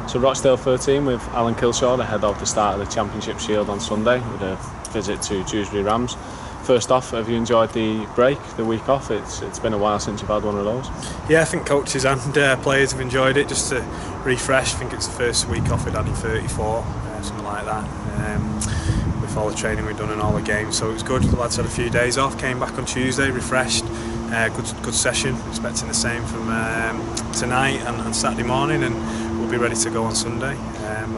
So Rochdale 13 with Alan Kilshaw ahead of the start of the Championship Shield on Sunday with a visit to Dewsbury Rams. First off, have you enjoyed the break, the week off? It's been a while since you've had one of those. Yeah, I think coaches and players have enjoyed it, just to refresh. I think it's the first week off with only 34, something like that, with all the training we've done and all the games. So it was good. The lads had a few days off, came back on Tuesday, refreshed. Good session, expecting the same from tonight and Saturday morning, and we'll be ready to go on Sunday,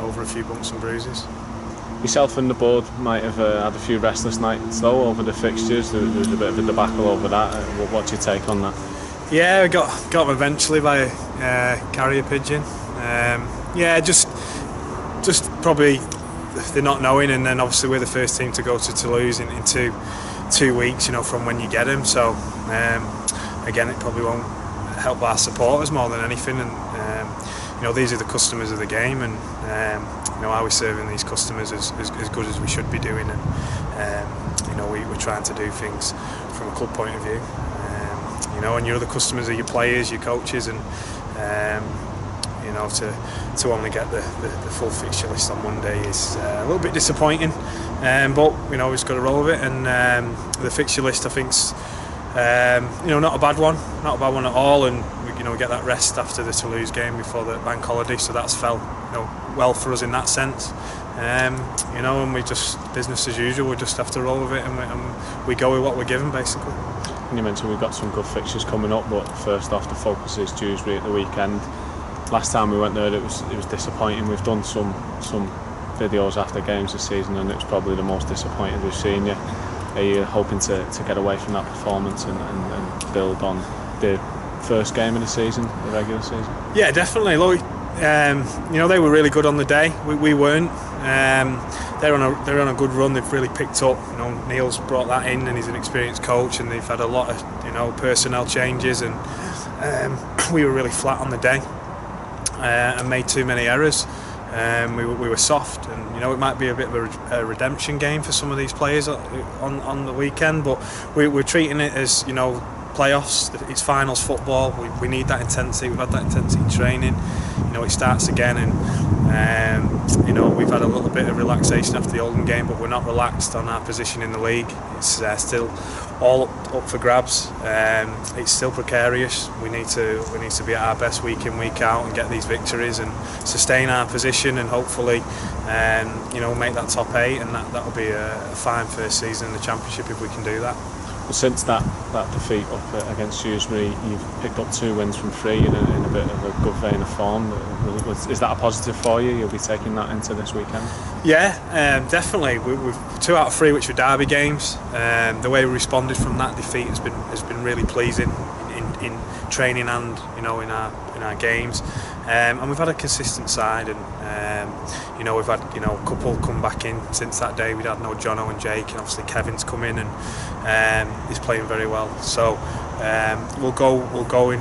over a few bumps and bruises. Yourself and the board might have had a few restless nights though over the fixtures. There was a bit of a debacle over that. What's your take on that? Yeah, I got them eventually by a carrier pigeon. Yeah, just probably they're not knowing, and then obviously we're the first team to go to Toulouse in 2 weeks, from when you get them. So again, it probably won't help our supporters more than anything, and these are the customers of the game, and are we serving these customers as good as we should be doing, and we're trying to do things from a club point of view, and your other customers are your players, your coaches, and to only get the full fixture list on Monday is a little bit disappointing, but we've got to roll with it, and the fixture list I think's not a bad one at all, and we get that rest after the Toulouse game before the bank holiday, so that's felt well for us in that sense, and we just business as usual. We just have to roll with it, and we go with what we're given basically. And you mentioned we've got some good fixtures coming up, but first off, the focus is Dewsbury at the weekend. Last time we went there, it was disappointing. We've done some videos after games this season, and it was probably the most disappointing we've seen you. Are you hoping to get away from that performance and build on the first game of the season, the regular season? Yeah, definitely. Look, they were really good on the day. We weren't. They're on a good run. They've really picked up. Neil's brought that in, and he's an experienced coach, and they've had a lot of personnel changes, and we were really flat on the day. And made too many errors. We were soft, and it might be a bit of a redemption game for some of these players on the weekend, but we're treating it as playoffs. It's finals football. We need that intensity. We've had that intensity in training. It starts again, and we've had a little bit of relaxation after the Oldham game, but we're not relaxed on our position in the league. It's still all up for grabs. It's still precarious. We need to be at our best week in, week out, and get these victories and sustain our position, and hopefully make that top 8, and that'll be a fine first season in the Championship if we can do that. Well, since that defeat up against Dewsbury, you've picked up 2 wins from 3 in a bit of a good vein of form. Is that a positive for you? You'll be taking that into this weekend? Yeah, definitely. We've 2 out of 3 which were derby games. The way we responded from that defeat has been really pleasing in training and in our games. And we've had a consistent side, and we've had a couple come back in since that day. We'd had no Jono and Jake, and obviously Kevin's come in, and he's playing very well. So we'll go in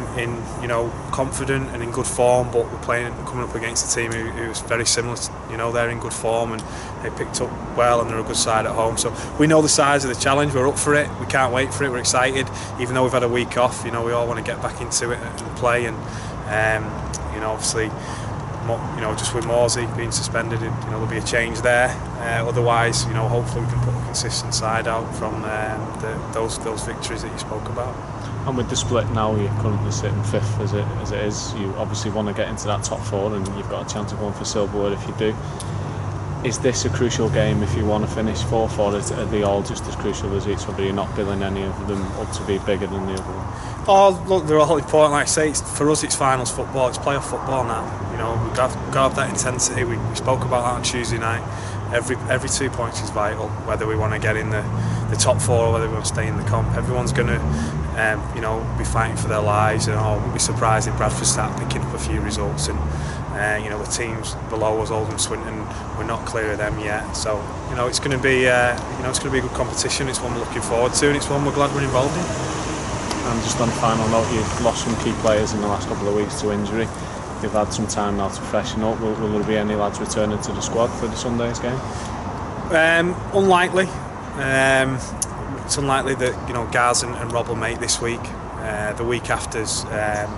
confident and in good form, but we're coming up against a team who's very similar. They're in good form, and they picked up well, and they're a good side at home. So we know the size of the challenge. We're up for it. We can't wait for it. We're excited, even though we've had a week off. We all want to get back into it and play, and obviously, just with Morsey being suspended, there'll be a change there. Otherwise, hopefully we can put a consistent side out from those victories that you spoke about. And with the split now, you're currently sitting 5th as it is. You obviously want to get into that top 4, and you've got a chance of going for silverware if you do. Is this a crucial game if you want to finish 4th, or are they all just as crucial as each other? You're not billing any of them up to be bigger than the other one? Oh, look, they're all important. Like I say, for us, it's finals football. It's playoff football now. We've got to have that intensity. We spoke about that on Tuesday night. Every 2 points is vital, whether we want to get in the top 4 or whether we want to stay in the comp. Everyone's going to be fighting for their lives, and I wouldn't be surprised if Bradford start picking up a few results, and the teams below us, Oldham, Swinton, we're not clear of them yet. So it's going to be it's going to be a good competition. It's one we're looking forward to, and it's one we're glad we're involved in. And just on a final note, you've lost some key players in the last couple of weeks to injury. You've had some time now to freshen up. Will there be any lads returning to the squad for the Sunday's game? Unlikely. It's unlikely that Gaz and Rob will make this week. The week after's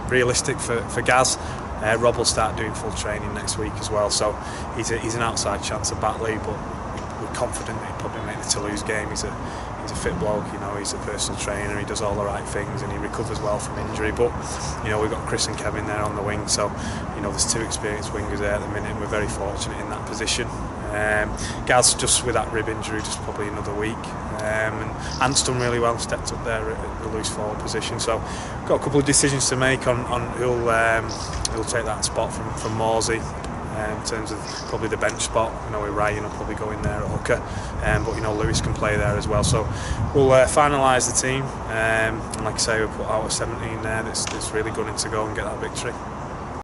realistic for Gaz. Rob will start doing full training next week as well, so he's an outside chance of Batley, but we're confident that he'll probably make the Toulouse game. He's a fit bloke, you know, he's a personal trainer, he does all the right things and he recovers well from injury. But you know, we've got Chris and Kevin there on the wing, so you know, there's two experienced wingers there at the minute, and we're very fortunate in that position. Gaz, just with that rib injury, just probably another week, and Ant's done really well, stepped up there at the loose forward position, so got a couple of decisions to make on who'll take that spot from Morsey. In terms of probably the bench spot, you know, with Ryan will probably go in there at hooker, but you know, Lewis can play there as well. So we'll finalise the team, and like I say, we'll put out a 17 there that's really gunning to go and get that victory.